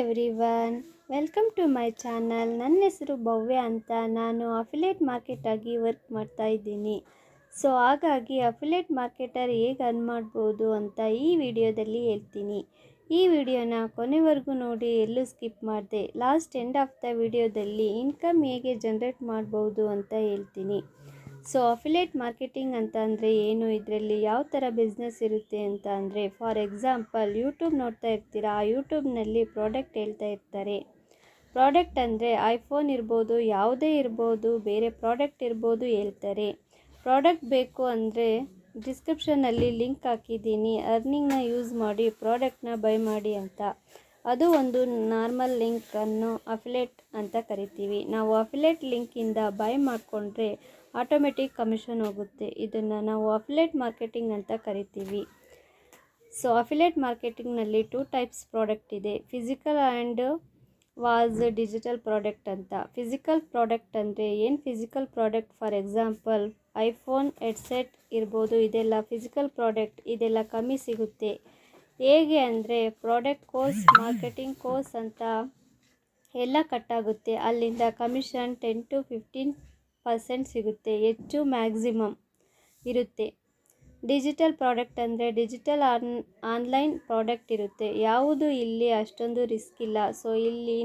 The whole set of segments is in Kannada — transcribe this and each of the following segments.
Everyone, welcome to my channel. ನನ್ನ ಹೆಸರು ಭವ್ಯ ಅಂತ. ನಾನು ಅಫಿಲಿಯೇಟ್ ಮಾರ್ಕೆಟ್ ಆಗಿ ವರ್ಕ್ ಮಾಡ್ತಾ ಇದ್ದೀನಿ. ಹಾಗಾಗಿ ಅಫಿಲಿಯೇಟ್ ಮಾರ್ಕೆಟರ್ ಹೇಗೆ ಅರ್ನ್ ಮಾಡ್ಬೋದು ಅಂತ ಈ ವಿಡಿಯೋದಲ್ಲಿ ಹೇಳ್ತೀನಿ. ಈ ವಿಡಿಯೋನ ಕೊನೆವರೆಗೂ ನೋಡಿ, ಎಲ್ಲೂ ಸ್ಕಿಪ್ ಮಾಡಿದೆ. ಲಾಸ್ಟ್ ಎಂಡ್ ಆಫ್ ದ ವಿಡಿಯೋದಲ್ಲಿ ಇನ್ಕಮ್ ಹೇಗೆ ಜನ್ರೇಟ್ ಮಾಡ್ಬೋದು ಅಂತ ಹೇಳ್ತೀನಿ. ಅಫಿಲಿಯೇಟ್ ಮಾರ್ಕೆಟಿಂಗ್ ಅಂತ ಅಂದರೆ ಏನು, ಇದರಲ್ಲಿ ಯಾವ ಥರ ಬಿಸ್ನೆಸ್ ಇರುತ್ತೆ ಅಂತ ಅಂದರೆ, ಫಾರ್ ಎಕ್ಸಾಂಪಲ್ ಯೂಟ್ಯೂಬ್ ನೋಡ್ತಾ ಇರ್ತೀರಾ, ಆ ಯೂಟ್ಯೂಬ್ನಲ್ಲಿ ಪ್ರಾಡಕ್ಟ್ ಹೇಳ್ತಾ ಇರ್ತಾರೆ. ಪ್ರಾಡಕ್ಟ್ ಅಂದರೆ ಐಫೋನ್ ಇರ್ಬೋದು, ಯಾವುದೇ ಇರ್ಬೋದು, ಬೇರೆ ಪ್ರಾಡಕ್ಟ್ ಇರ್ಬೋದು ಹೇಳ್ತಾರೆ. ಪ್ರಾಡಕ್ಟ್ ಬೇಕು ಅಂದರೆ ಡಿಸ್ಕ್ರಿಪ್ಷನಲ್ಲಿ ಲಿಂಕ್ ಹಾಕಿದ್ದೀನಿ, ಅರ್ನಿಂಗ್ನ ಯೂಸ್ ಮಾಡಿ ಪ್ರಾಡಕ್ಟ್ನ ಬೈ ಮಾಡಿ ಅಂತ. ಅದು ಒಂದು ನಾರ್ಮಲ್ ಲಿಂಕನ್ನು ಅಫಿಲಿಯೇಟ್ ಅಂತ ಕರಿತೀವಿ. ನಾವು ಅಫಿಲಿಯೇಟ್ ಲಿಂಕಿಂದ ಬೈ ಮಾಡಿಕೊಂಡ್ರೆ ಆಟೋಮೆಟಿಕ್ ಕಮಿಷನ್ ಹೋಗುತ್ತೆ. ಇದನ್ನು ನಾವು ಅಫಿಲಿಯೇಟ್ ಮಾರ್ಕೆಟಿಂಗ್ ಅಂತ ಕರಿತೀವಿ. ಅಫಿಲಿಯೇಟ್ ಮಾರ್ಕೆಟಿಂಗ್ನಲ್ಲಿ 2 ಟೈಪ್ಸ್ ಪ್ರಾಡಕ್ಟ್ ಇದೆ, ಫಿಸಿಕಲ್ ಆ್ಯಂಡ್ ಡಿಜಿಟಲ್ ಪ್ರಾಡಕ್ಟ್ ಅಂತ. ಫಿಸಿಕಲ್ ಪ್ರಾಡಕ್ಟ್ ಅಂದರೆ ಏನು? Physical product for example iPhone headset ಇರ್ಬೋದು, ಇದೆಲ್ಲ ಫಿಸಿಕಲ್ ಪ್ರಾಡಕ್ಟ್. ಇದೆಲ್ಲ ಕಮ್ಮಿ ಸಿಗುತ್ತೆ. ಹೇಗೆ ಅಂದರೆ ಪ್ರಾಡಕ್ಟ್ ಕೋರ್ಸ್, ಮಾರ್ಕೆಟಿಂಗ್ ಕೋರ್ಸ್ ಅಂತ ಎಲ್ಲ ಕಟ್ಟಾಗುತ್ತೆ. ಅಲ್ಲಿಂದ ಕಮಿಷನ್ 10 to 15% ಸಿಗುತ್ತೆ, ಹೆಚ್ಚು ಮ್ಯಾಕ್ಸಿಮಮ್ ಇರುತ್ತೆ. ಡಿಜಿಟಲ್ ಪ್ರಾಡಕ್ಟ್ ಅಂದರೆ ಡಿಜಿಟಲ್ ಆನ್ಲೈನ್ ಪ್ರಾಡಕ್ಟ್ ಇರುತ್ತೆ. ಯಾವುದು ಇಲ್ಲಿ ಅಷ್ಟೊಂದು ರಿಸ್ಕ್ ಇಲ್ಲ. ಇಲ್ಲಿ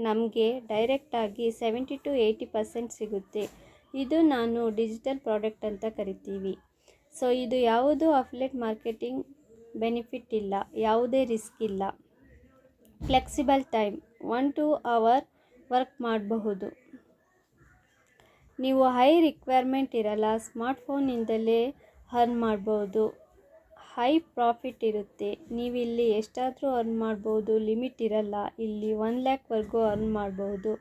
ನಮಗೆ ಡೈರೆಕ್ಟಾಗಿ 70 to 80% ಸಿಗುತ್ತೆ. ಇದು ನಾನು ಡಿಜಿಟಲ್ ಪ್ರಾಡಕ್ಟ್ ಅಂತ ಕರಿತೀವಿ. ಇದು ಯಾವುದು ಅಫಿಲಿಯೇಟ್ ಮಾರ್ಕೆಟಿಂಗ್ ಬೆನಿಫಿಟ್ ಇಲ್ಲ, ಯಾವುದೇ ರಿಸ್ಕ್ ಇಲ್ಲ. ಫ್ಲೆಕ್ಸಿಬಲ್ ಟೈಮ್, 1-2 ಅವರ್ ವರ್ಕ್ ಮಾಡಬಹುದು. ನೀವು ಹೈ ರಿಕ್ವೈರ್ಮೆಂಟ್ ಇರಲ್ಲ, ಸ್ಮಾರ್ಟ್ಫೋನಿಂದಲೇ ಅರ್ನ್ ಮಾಡ್ಬೋದು. ಹೈ ಪ್ರಾಫಿಟ್ ಇರುತ್ತೆ. ನೀವಿಲ್ಲಿ ಎಷ್ಟಾದರೂ ಅರ್ನ್ ಮಾಡ್ಬೋದು, ಲಿಮಿಟ್ ಇರಲ್ಲ. ಇಲ್ಲಿ 1 lakhವರೆಗೂ ಅರ್ನ್ ಮಾಡ್ಬೋದು.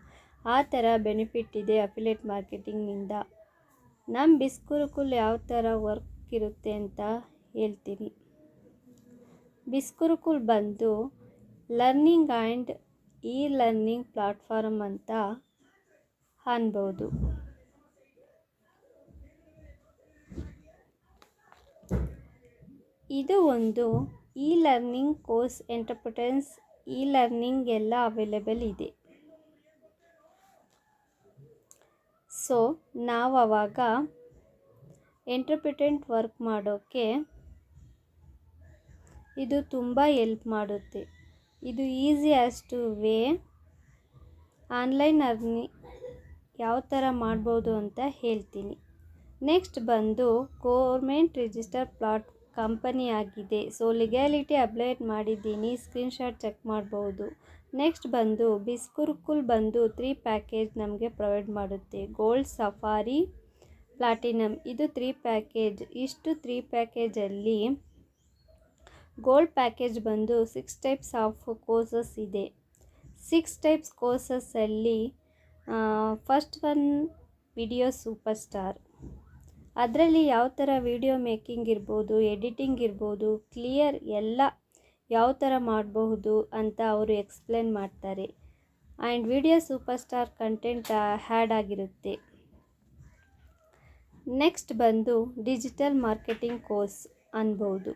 ಆ ಥರ ಬೆನಿಫಿಟ್ ಇದೆ ಅಫಿಲಿಯೇಟ್ ಮಾರ್ಕೆಟಿಂಗಿಂದ. ನಮ್ಮ ಬಿಸ್ಕುರುಕುಲ್ ಯಾವ ಥರ ವರ್ಕ್ ಇರುತ್ತೆ ಅಂತ ಹೇಳ್ತೀನಿ. ಬಿಸ್ಕುರುಕುಲ್ ಬಂದು ಲರ್ನಿಂಗ್ ಆ್ಯಂಡ್ ಲರ್ನಿಂಗ್ ಪ್ಲಾಟ್ಫಾರ್ಮ್ ಅಂತ ಅನ್ಬೋದು. ಇದು ಒಂದು ಲರ್ನಿಂಗ್ ಕೋರ್ಸ್, ಎಂಟರ್ಪ್ರಿನೆನ್ಸ್ ಲರ್ನಿಂಗ್ ಎಲ್ಲ ಅವೈಲೇಬಲ್ ಇದೆ. ನಾವು ಆವಾಗ ಎಂಟರ್ಪ್ರಿನೆಂಟ್ ವರ್ಕ್ ಮಾಡೋಕ್ಕೆ ಇದು ತುಂಬ ಹೆಲ್ಪ್ ಮಾಡುತ್ತೆ. ಇದು ಈಸಿಯೆಸ್ಟ್ ವೇ ಆನ್ಲೈನ್ ಅರ್ನಿಂಗ್ ಯಾವ ಥರ ಮಾಡ್ಬೋದು ಅಂತ ಹೇಳ್ತೀನಿ. ನೆಕ್ಸ್ಟ್ ಬಂದು ಗೌರ್ಮೆಂಟ್ ರಿಜಿಸ್ಟರ್ ಕಂಪನಿ ಆಗಿದೆ. ಲಿಗ್ಯಾಲಿಟಿ ಅಪ್ಲೈಡ್ ಮಾಡಿದ್ದೀನಿ, ಸ್ಕ್ರೀನ್ಶಾಟ್ ಚೆಕ್ ಮಾಡ್ಬೋದು. ನೆಕ್ಸ್ಟ್ ಬಂದು ಬಿಸ್ಕುರುಕುಲ್ ಬಂದು 3 ಪ್ಯಾಕೇಜ್ ನಮಗೆ ಪ್ರೊವೈಡ್ ಮಾಡುತ್ತೆ. ಗೋಲ್ಡ್, ಸಫಾರಿ, ಪ್ಲಾಟಿನಮ್, ಇದು 3 ಪ್ಯಾಕೇಜ್. ಇಷ್ಟು 3 ಪ್ಯಾಕೇಜಲ್ಲಿ ಗೋಲ್ಡ್ ಪ್ಯಾಕೇಜ್ ಬಂದು 6 ಟೈಪ್ಸ್ ಆಫ್ ಕೋರ್ಸಸ್ ಇದೆ. 6 ಟೈಪ್ಸ್ ಕೋರ್ಸಸ್ಸಲ್ಲಿ first one video super star. ಅದರಲ್ಲಿ ಯಾವ ಥರ ವಿಡಿಯೋ ಮೇಕಿಂಗ್ ಇರ್ಬೋದು, ಎಡಿಟಿಂಗ್ ಇರ್ಬೋದು, ಕ್ಲಿಯರ್ ಎಲ್ಲ ಯಾವ ಥರ ಮಾಡಬಹುದು ಅಂತ ಅವರು ಎಕ್ಸ್ಪ್ಲೇನ್ ಮಾಡ್ತಾರೆ. And video super star content add ಆಗಿರುತ್ತೆ. ನೆಕ್ಸ್ಟ್ ಬಂದು ಡಿಜಿಟಲ್ ಮಾರ್ಕೆಟಿಂಗ್ ಕೋರ್ಸ್ ಅನ್ಬೋದು.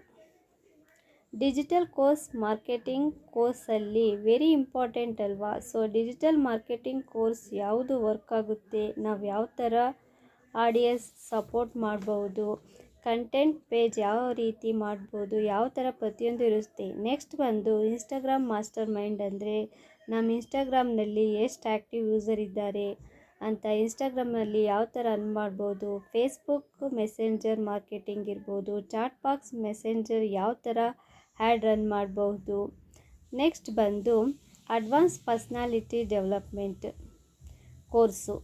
ಡಿಜಿಟಲ್ ಕೋರ್ಸ್ ಮಾರ್ಕೆಟಿಂಗ್ ಕೋರ್ಸಲ್ಲಿ ವೆರಿ ಇಂಪಾರ್ಟೆಂಟ್ ಅಲ್ವಾ. ಡಿಜಿಟಲ್ ಮಾರ್ಕೆಟಿಂಗ್ ಕೋರ್ಸ್ ಯಾವುದು ವರ್ಕ್ ಆಗುತ್ತೆ, ನಾವು ಯಾವ ಥರ ಆಡಿಯನ್ಸ್ ಸಪೋರ್ಟ್ ಮಾಡ್ಬೋದು, ಕಂಟೆಂಟ್ ಪೇಜ್ ಯಾವ ರೀತಿ ಮಾಡ್ಬೋದು, ಯಾವ ಥರ ಪ್ರತಿಯೊಂದು ಇರುತ್ತೆ. ನೆಕ್ಸ್ಟ್ ಬಂದು ಇನ್ಸ್ಟಾಗ್ರಾಮ್ ಮಾಸ್ಟರ್ ಮೈಂಡ್ ಅಂದರೆ ನಮ್ಮ ಇನ್ಸ್ಟಾಗ್ರಾಮ್ನಲ್ಲಿ ಎಷ್ಟು ಆ್ಯಕ್ಟಿವ್ ಯೂಸರ್ ಇದ್ದಾರೆ ಅಂತ, ಇನ್ಸ್ಟಾಗ್ರಾಮ್ನಲ್ಲಿ ಯಾವ ಥರ ಅರ್ನ್ ಮಾಡ್ಬೋದು, ಫೇಸ್ಬುಕ್ ಮೆಸೆಂಜರ್ ಮಾರ್ಕೆಟಿಂಗ್ ಇರ್ಬೋದು, ಚಾಟ್ ಬಾಕ್ಸ್ ಮೆಸೆಂಜರ್ ಯಾವ ಥರ ಆ್ಯಡ್ ರನ್ ಮಾಡಬಹುದು. ನೆಕ್ಸ್ಟ್ ಬಂದು ಅಡ್ವಾನ್ಸ್ ಪರ್ಸ್ನಾಲಿಟಿ ಡೆವಲಪ್ಮೆಂಟ್ ಕೋರ್ಸು.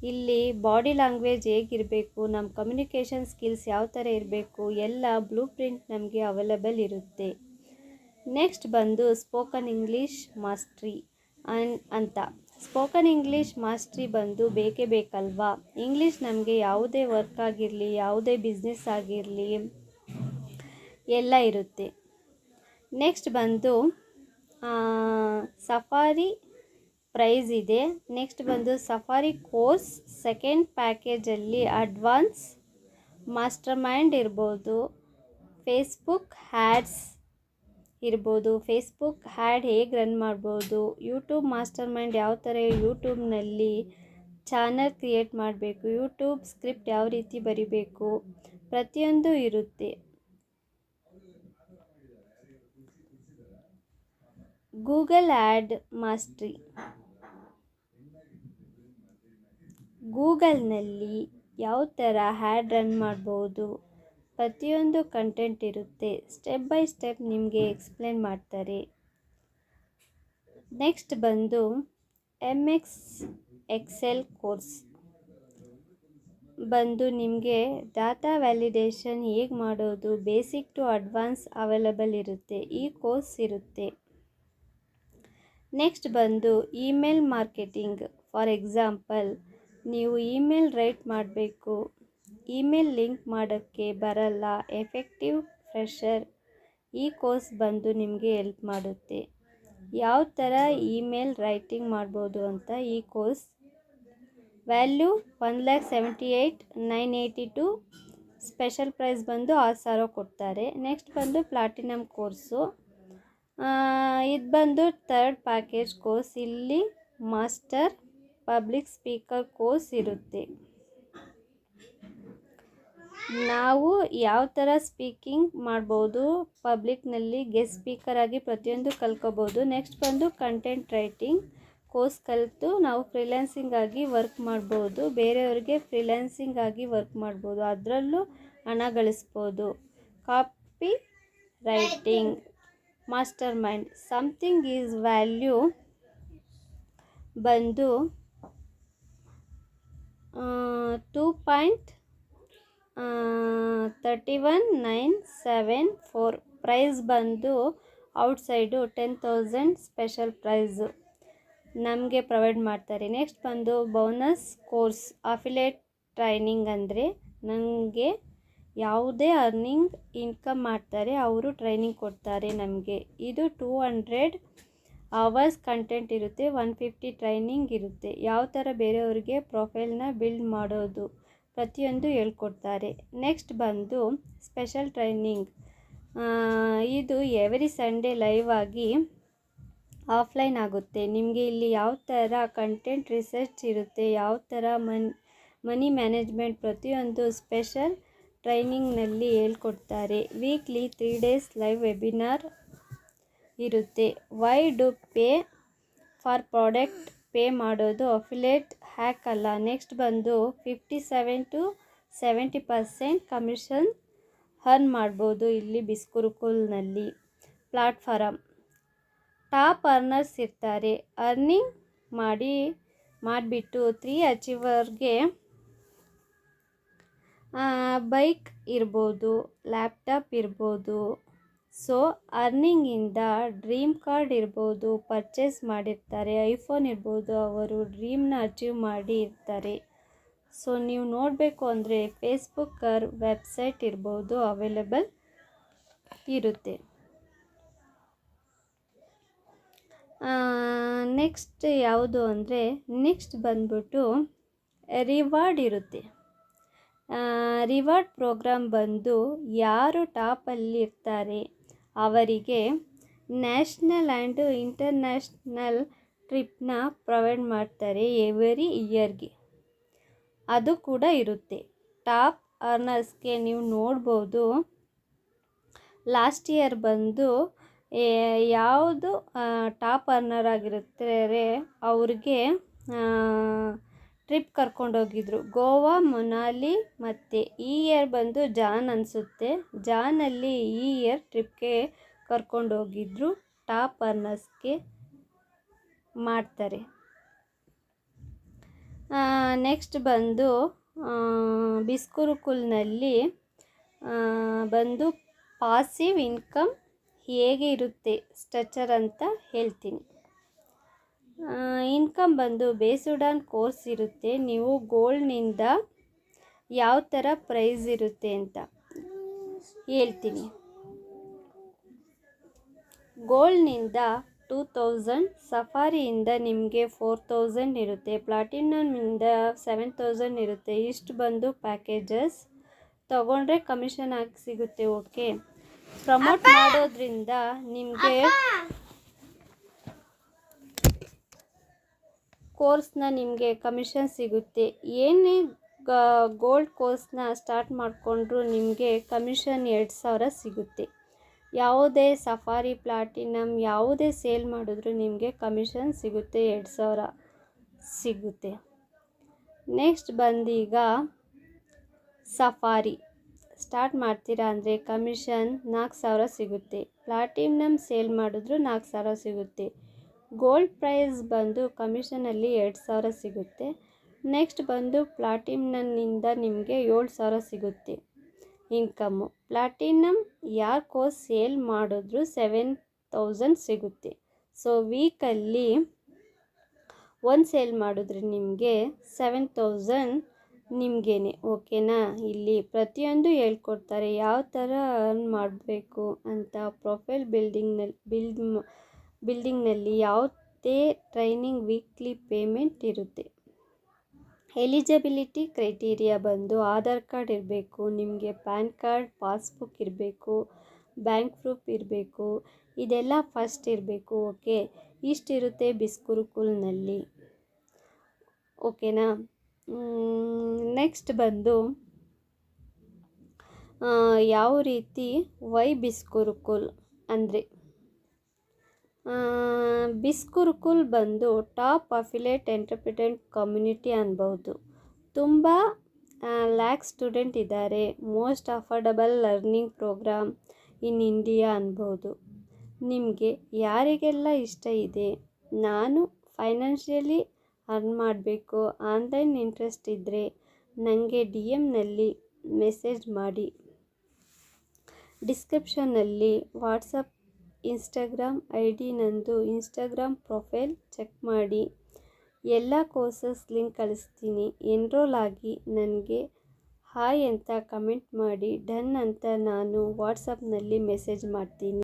ಇಲ್ಲಿ ಬಾಡಿ ಲ್ಯಾಂಗ್ವೇಜ್ ಹೇಗಿರಬೇಕು, ನಮ್ಮ ಕಮ್ಯುನಿಕೇಷನ್ ಸ್ಕಿಲ್ಸ್ ಯಾವ ಥರ ಇರಬೇಕು, ಎಲ್ಲ ಬ್ಲೂ ಪ್ರಿಂಟ್ ನಮಗೆ ಅವೈಲೇಬಲ್ ಇರುತ್ತೆ. ನೆಕ್ಸ್ಟ್ ಬಂದು ಸ್ಪೋಕನ್ ಇಂಗ್ಲೀಷ್ ಮಾಸ್ಟ್ರಿ ಅಂತ. ಸ್ಪೋಕನ್ ಇಂಗ್ಲೀಷ್ ಮಾಸ್ಟ್ರಿ ಬಂದು ಬೇಕೇ ಬೇಕಲ್ವಾ. ಇಂಗ್ಲೀಷ್ ನಮಗೆ ಯಾವುದೇ ವರ್ಕ್ ಆಗಿರಲಿ, ಯಾವುದೇ ಬಿಸ್ನೆಸ್ ಆಗಿರಲಿ ಎಲ್ಲ ಇರುತ್ತೆ. ನೆಕ್ಸ್ಟ್ ಬಂದು ಸಫಾರಿ ಪ್ರೈಸ್ ಇದೆ. ನೆಕ್ಸ್ಟ್ ಬಂದು ಸಫಾರಿ ಕೋರ್ಸ್ ಸೆಕೆಂಡ್ ಪ್ಯಾಕೇಜಲ್ಲಿ ಅಡ್ವಾನ್ಸ್ ಮಾಸ್ಟರ್ ಮೈಂಡ್ ಇರ್ಬೋದು, ಫೇಸ್ಬುಕ್ ಆ್ಯಡ್ಸ್ ಇರ್ಬೋದು, ಫೇಸ್ಬುಕ್ ಹ್ಯಾಡ್ ಹೇಗೆ ರನ್ ಮಾಡ್ಬೋದು, ಯೂಟ್ಯೂಬ್ ಮಾಸ್ಟರ್ ಮೈಂಡ್ ಯಾವ ಥರ ಯೂಟ್ಯೂಬ್ನಲ್ಲಿ ಚಾನಲ್ ಕ್ರಿಯೇಟ್ ಮಾಡಬೇಕು, ಯೂಟ್ಯೂಬ್ ಸ್ಕ್ರಿಪ್ಟ್ ಯಾವ ರೀತಿ ಬರಿಬೇಕು, ಪ್ರತಿಯೊಂದು ಇರುತ್ತೆ. ಗೂಗಲ್ ಆ್ಯಡ್ ಮಾಸ್ಟ್ರಿ, ಗೂಗಲ್ನಲ್ಲಿ ಯಾವ ಥರ ಹ್ಯಾಡ್ ರನ್ ಮಾಡ್ಬೋದು, ಪ್ರತಿಯೊಂದು ಕಂಟೆಂಟ್ ಇರುತ್ತೆ. ಸ್ಟೆಪ್ ಬೈ ಸ್ಟೆಪ್ ನಿಮಗೆ ಎಕ್ಸ್ಪ್ಲೇನ್ ಮಾಡ್ತಾರೆ. ನೆಕ್ಸ್ಟ್ ಬಂದು MS ಎಕ್ಸೆಲ್ ಕೋರ್ಸ್ ಬಂದು ನಿಮಗೆ ಡಾಟಾ ವ್ಯಾಲಿಡೇಷನ್ ಹೇಗೆ ಮಾಡೋದು, ಬೇಸಿಕ್ ಟು ಅಡ್ವಾನ್ಸ್ ಅವೈಲಬಲ್ ಇರುತ್ತೆ, ಈ ಕೋರ್ಸ್ ಇರುತ್ತೆ. ನೆಕ್ಸ್ಟ್ ಬಂದು ಇಮೇಲ್ ಮಾರ್ಕೆಟಿಂಗ್. ಫಾರ್ ಎಕ್ಸಾಂಪಲ್, ನೀವು ಇಮೇಲ್ ರೈಟ್ ಮಾಡಬೇಕು, ಇಮೇಲ್ ಲಿಂಕ್ ಮಾಡೋಕ್ಕೆ ಬರಲ್ಲ, ಎಫೆಕ್ಟಿವ್ ಫ್ರೆಷರ್, ಈ ಕೋರ್ಸ್ ಬಂದು ನಿಮಗೆ ಹೆಲ್ಪ್ ಮಾಡುತ್ತೆ. ಯಾವ ಥರ ಇಮೇಲ್ ರೈಟಿಂಗ್ ಮಾಡ್ಬೋದು ಅಂತ ಈ ಕೋರ್ಸ್. ವ್ಯಾಲ್ಯೂ 1,78,982, ಸ್ಪೆಷಲ್ ಪ್ರೈಸ್ ಬಂದು 6,000 ಕೊಡ್ತಾರೆ. ನೆಕ್ಸ್ಟ್ ಬಂದು ಪ್ಲಾಟಿನಮ್ ಕೋರ್ಸು, ಇದು ಬಂದು ಥರ್ಡ್ ಪ್ಯಾಕೇಜ್ ಕೋರ್ಸ್. ಇಲ್ಲಿ ಮಾಸ್ಟರ್ ಪಬ್ಲಿಕ್ ಸ್ಪೀಕರ್ ಕೋರ್ಸ್ ಇರುತ್ತೆ. ನಾವು ಯಾವ ಥರ ಸ್ಪೀಕಿಂಗ್ ಮಾಡ್ಬೋದು, ಪಬ್ಲಿಕ್ನಲ್ಲಿ ಗೆಸ್ಟ್ ಸ್ಪೀಕರ್ ಆಗಿ ಪ್ರತಿಯೊಂದು ಕಲ್ತ್ಕೋಬೋದು. ನೆಕ್ಸ್ಟ್ ಬಂದು ಕಂಟೆಂಟ್ ರೈಟಿಂಗ್ ಕೋರ್ಸ್ ಕಲಿತು ನಾವು ಫ್ರೀಲ್ಯಾನ್ಸಿಂಗ್ ಆಗಿ ವರ್ಕ್ ಮಾಡ್ಬೋದು, ಬೇರೆಯವ್ರಿಗೆ ಫ್ರೀಲ್ಯಾನ್ಸಿಂಗ್ ಆಗಿ ವರ್ಕ್ ಮಾಡ್ಬೋದು, ಅದರಲ್ಲೂ ಹಣ ಗಳಿಸ್ಬೋದು. Copy writing master mind, something is value ಬಂದು 2.31974, ಪ್ರೈಸ್ ಬಂದು ಔಟ್ಸೈಡು 10,000 ಸ್ಪೆಷಲ್ ಪ್ರೈಸು ನಮಗೆ ಪ್ರೊವೈಡ್ ಮಾಡ್ತಾರೆ. ನೆಕ್ಸ್ಟ್ ಬಂದು ಬೋನಸ್ ಕೋರ್ಸ್ ಅಫಿಲಿಯೇಟ್ ಟ್ರೈನಿಂಗ್, ಅಂದರೆ ನನಗೆ ಯಾವುದೇ ಅರ್ನಿಂಗ್ ಇನ್ಕಮ್ ಮಾಡ್ತಾರೆ ಅವರು ಟ್ರೈನಿಂಗ್ ಕೊಡ್ತಾರೆ ನಮಗೆ. ಇದು 200 ಅವರ್ಸ್ ಕಂಟೆಂಟ್ ಇರುತ್ತೆ, 150 ಟ್ರೈನಿಂಗ್ ಇರುತ್ತೆ. ಯಾವ ಥರ ಬೇರೆಯವ್ರಿಗೆ ಪ್ರೊಫೈಲ್ನ ಬಿಲ್ಡ್ ಮಾಡೋದು ಪ್ರತಿಯೊಂದು ಹೇಳ್ಕೊಡ್ತಾರೆ. ನೆಕ್ಸ್ಟ್ ಬಂದು ಸ್ಪೆಷಲ್ ಟ್ರೈನಿಂಗ್, ಇದು ಎವ್ರಿ ಸಂಡೇ ಲೈವ್ ಆಗಿ ಆಫ್ಲೈನ್ ಆಗುತ್ತೆ. ನಿಮಗೆ ಇಲ್ಲಿ ಯಾವ ಥರ ಕಂಟೆಂಟ್ ರಿಸರ್ಚ್ ಇರುತ್ತೆ, ಯಾವ ಥರ ಮನಿ ಮ್ಯಾನೇಜ್ಮೆಂಟ್, ಪ್ರತಿಯೊಂದು ಸ್ಪೆಷಲ್ ಟ್ರೈನಿಂಗ್ನಲ್ಲಿ ಹೇಳ್ಕೊಡ್ತಾರೆ. ವೀಕ್ಲಿ 3 days ಲೈವ್ ವೆಬಿನಾರ್ ಇರುತ್ತೆ. Why do pay for product, pay ಮಾಡೋದು ಅಫಿಲಿಯೇಟ್ ಹ್ಯಾಕ್ ಅಲ್ಲ. ನೆಕ್ಸ್ಟ್ ಬಂದು 57 to 70% ಕಮಿಷನ್ ಅರ್ನ್ ಮಾಡ್ಬೋದು ಇಲ್ಲಿ ಬಿಸ್ಕುರುಕುಲ್ನಲ್ಲಿ. ಪ್ಲಾಟ್ಫಾರಮ್, ಟಾಪ್ ಅರ್ನರ್ಸ್ ಇರ್ತಾರೆ, ಅರ್ನಿಂಗ್ ಮಾಡಿಬಿಟ್ಟು 3 ಅಚೀವರ್ಗೆ ಬೈಕ್ ಇರ್ಬೋದು, ಲ್ಯಾಪ್ಟಾಪ್ ಇರ್ಬೋದು. ಸೊ ಅರ್ನಿಂಗಿಂದ ಡ್ರೀಮ್ ಕಾರ್ಡ್ ಇರ್ಬೋದು ಪರ್ಚೇಸ್ ಮಾಡಿರ್ತಾರೆ, ಐಫೋನ್ ಇರ್ಬೋದು, ಅವರು ಡ್ರೀಮ್ನ ಅಚೀವ್ ಮಾಡಿ ಇರ್ತಾರೆ. ಸೊ ನೀವು ನೋಡಬೇಕು ಅಂದರೆ ಫೇಸ್ಬುಕ್ ವೆಬ್ಸೈಟ್ ಇರ್ಬೋದು ಅವೈಲೇಬಲ್ ಇರುತ್ತೆ. ನೆಕ್ಸ್ಟ್ ಯಾವುದು ಅಂದರೆ, ನೆಕ್ಸ್ಟ್ ಬಂದ್ಬಿಟ್ಟು ರಿವಾರ್ಡ್ ಇರುತ್ತೆ. ರಿವಾರ್ಡ್ ಪ್ರೋಗ್ರಾಮ್ ಬಂದು ಯಾರು ಟಾಪಲ್ಲಿ ಇರ್ತಾರೆ ಅವರಿಗೆ ನ್ಯಾಷನಲ್ ಆ್ಯಂಡ್ ಇಂಟರ್ನ್ಯಾಷನಲ್ ಟ್ರಿಪ್ನ ಪ್ರೊವೈಡ್ ಮಾಡ್ತಾರೆ ಎವ್ರಿ ಇಯರ್ಗೆ, ಅದು ಕೂಡ ಇರುತ್ತೆ. ಟಾಪ್ ಅರ್ನರ್ಸ್ಗೆ ನೀವು ನೋಡ್ಬೋದು, ಲಾಸ್ಟ್ ಇಯರ್ ಬಂದು ಯಾವುದು ಟಾಪ್ ಅರ್ನರ್ ಆಗಿರುತ್ತಾರೆ ಅವ್ರಿಗೆ ಟ್ರಿಪ್ ಕರ್ಕೊಂಡೋಗಿದ್ರು, ಗೋವಾ, ಮನಾಲಿ. ಮತ್ತು ಈ ಇಯರ್ ಬಂದು ಜಾನ್ ಅನಿಸುತ್ತೆ, ಜಾನಲ್ಲಿ ಈ ಇಯರ್ ಟ್ರಿಪ್ಗೆ ಕರ್ಕೊಂಡೋಗಿದ್ರು. ಟಾಪ್ ಅರ್ನರ್ಸ್ಗೆ ಮಾಡ್ತಾರೆ. ನೆಕ್ಸ್ಟ್ ಬಂದು ಬಿಸ್ಕುರುಕುಲ್ನಲ್ಲಿ ಬಂದು ಪಾಸಿವ್ ಇನ್ಕಮ್ ಹೇಗೆ ಇರುತ್ತೆ ಸ್ಟ್ರಕ್ಚರ್ ಅಂತ ಹೇಳ್ತೀನಿ. ಇನ್ಕಮ್ ಬಂದು ಬೇಸ್ಡ್ ಆನ್ ಕೋರ್ಸ್ ಇರುತ್ತೆ. ನೀವು ಗೋಲ್ಡ್ನಿಂದ ಯಾವ ಥರ ಪ್ರೈಸ್ ಇರುತ್ತೆ ಅಂತ ಹೇಳ್ತೀನಿ. ಗೋಲ್ಡ್ನಿಂದ 2000, ಸಫಾರಿಯಿಂದ ನಿಮಗೆ 4000 ಇರುತ್ತೆ, ಪ್ಲಾಟಿನಮ್ಮಿಂದ 7000 ಇರುತ್ತೆ. ಇಷ್ಟು ಬಂದು ಪ್ಯಾಕೇಜಸ್ ತೊಗೊಂಡ್ರೆ ಕಮಿಷನ್ ಆಗಿ ಸಿಗುತ್ತೆ. ಓಕೆ, ಪ್ರಮೋಟ್ ಮಾಡೋದ್ರಿಂದ ನಿಮಗೆ ಕೋರ್ಸ್ನ ನಿಮಗೆ ಕಮಿಷನ್ ಸಿಗುತ್ತೆ. ಏನೇ ಗೋಲ್ಡ್ ಕೋರ್ಸ್ನ ಸ್ಟಾರ್ಟ್ ಮಾಡಿಕೊಂಡ್ರೂ ನಿಮಗೆ ಕಮಿಷನ್ 2,000 ಸಿಗುತ್ತೆ. ಯಾವುದೇ ಸಫಾರಿ ಪ್ಲಾಟಿನಮ್ ಯಾವುದೇ ಸೇಲ್ ಮಾಡಿದ್ರೂ ನಿಮಗೆ ಕಮಿಷನ್ ಸಿಗುತ್ತೆ, 2,000 ಸಿಗುತ್ತೆ. ನೆಕ್ಸ್ಟ್ ಬಂದೀಗ ಸಫಾರಿ ಸ್ಟಾರ್ಟ್ ಮಾಡ್ತೀರಾ ಅಂದರೆ ಕಮಿಷನ್ 4,000 ಸಿಗುತ್ತೆ. ಪ್ಲಾಟಿನಮ್ ಸೇಲ್ ಮಾಡಿದ್ರೂ 4,000 ಸಿಗುತ್ತೆ. ಗೋಲ್ಡ್ ಪ್ರೈಸ್ ಬಂದು ಕಮಿಷನಲ್ಲಿ 2,000 ಸಿಗುತ್ತೆ. ನೆಕ್ಸ್ಟ್ ಬಂದು ಪ್ಲಾಟಿನಮ್ನಿಂದ ನಿಮಗೆ 7,000 ಸಿಗುತ್ತೆ ಇನ್ಕಮ್ಮು. ಪ್ಲಾಟಿನಮ್ ಯಾರು ಕೋರ್ಸ್ ಸೇಲ್ ಮಾಡಿದ್ರೂ 7,000 ಸಿಗುತ್ತೆ. ಸೊ ವೀಕಲ್ಲಿ ಒಂದು ಸೇಲ್ ಮಾಡಿದ್ರೆ ನಿಮಗೆ 7,000 ನಿಮಗೇನೆ. ಓಕೆನಾ? ಇಲ್ಲಿ ಪ್ರತಿಯೊಂದು ಹೇಳ್ಕೊಡ್ತಾರೆ ಯಾವ ಥರ ಅರ್ನ್ ಮಾಡಬೇಕು ಅಂತ. ಪ್ರೊಫೈಲ್ ಬಿಲ್ಡಿಂಗ್ನಲ್ಲಿ ಯಾವುದೇ ಟ್ರೈನಿಂಗ್ ವೀಕ್ಲಿ ಪೇಮೆಂಟ್ ಇರುತ್ತೆ. ಎಲಿಜಿಬಿಲಿಟಿ ಕ್ರೈಟೀರಿಯಾ ಬಂದು ಆಧಾರ್ ಕಾರ್ಡ್ ಇರಬೇಕು, ನಿಮಗೆ ಪ್ಯಾನ್ ಕಾರ್ಡ್, ಪಾಸ್ಬುಕ್ ಇರಬೇಕು, ಬ್ಯಾಂಕ್ ಪ್ರೂಫ್ ಇರಬೇಕು. ಇದೆಲ್ಲ ಫಸ್ಟ್ ಇರಬೇಕು. ಓಕೆ, ಇಷ್ಟಿರುತ್ತೆ ಬಿಸ್ಕುರುಕುಲ್ನಲ್ಲಿ. ಓಕೆನಾ? ನೆಕ್ಸ್ಟ್ ಬಂದು ಯಾವ ರೀತಿ ವೈ ಬಿಸ್ಕುರುಕುಲ್ ಅಂದರೆ ಬಿಸ್ಕುರುಕುಲ್ ಬಂದು ಟಾಪ್ ಅಫಿಲೇಟ್ ಎಂಟರ್ಪ್ರಿನೆಂಟ್ ಕಮ್ಯುನಿಟಿ ಅನ್ಬೋದು. ತುಂಬ ಲ್ಯಾಕ್ ಸ್ಟೂಡೆಂಟ್ ಇದ್ದಾರೆ. Most affordable learning program in India ಅನ್ಬೋದು. ನಿಮಗೆ ಯಾರಿಗೆಲ್ಲ ಇಷ್ಟ ಇದೆ ನಾನು ಫೈನಾನ್ಷಿಯಲಿ ಅರ್ನ್ ಮಾಡಬೇಕು, ಆನ್ಲೈನ್ ಇಂಟ್ರೆಸ್ಟ್ ಇದ್ದರೆ ನನಗೆ DM ಮೆಸೇಜ್ ಮಾಡಿ. ಡಿಸ್ಕ್ರಿಪ್ಷನ್ನಲ್ಲಿ ವಾಟ್ಸಪ್, ಇನ್ಸ್ಟಾಗ್ರಾಮ್ ID ನಂದು ಇನ್ಸ್ಟಾಗ್ರಾಮ್ ಪ್ರೊಫೈಲ್ ಚೆಕ್ ಮಾಡಿ. ಎಲ್ಲ ಕೋರ್ಸಸ್ ಲಿಂಕ್ ಕಳಿಸ್ತೀನಿ. ಎನ್ರೋಲ್ ಆಗಿ ನನಗೆ ಹಾಯ್ ಅಂತ ಕಮೆಂಟ್ ಮಾಡಿ. ಡನ್ ಅಂತ ನಾನು ವಾಟ್ಸಪ್ನಲ್ಲಿ ಮೆಸೇಜ್ ಮಾಡ್ತೀನಿ.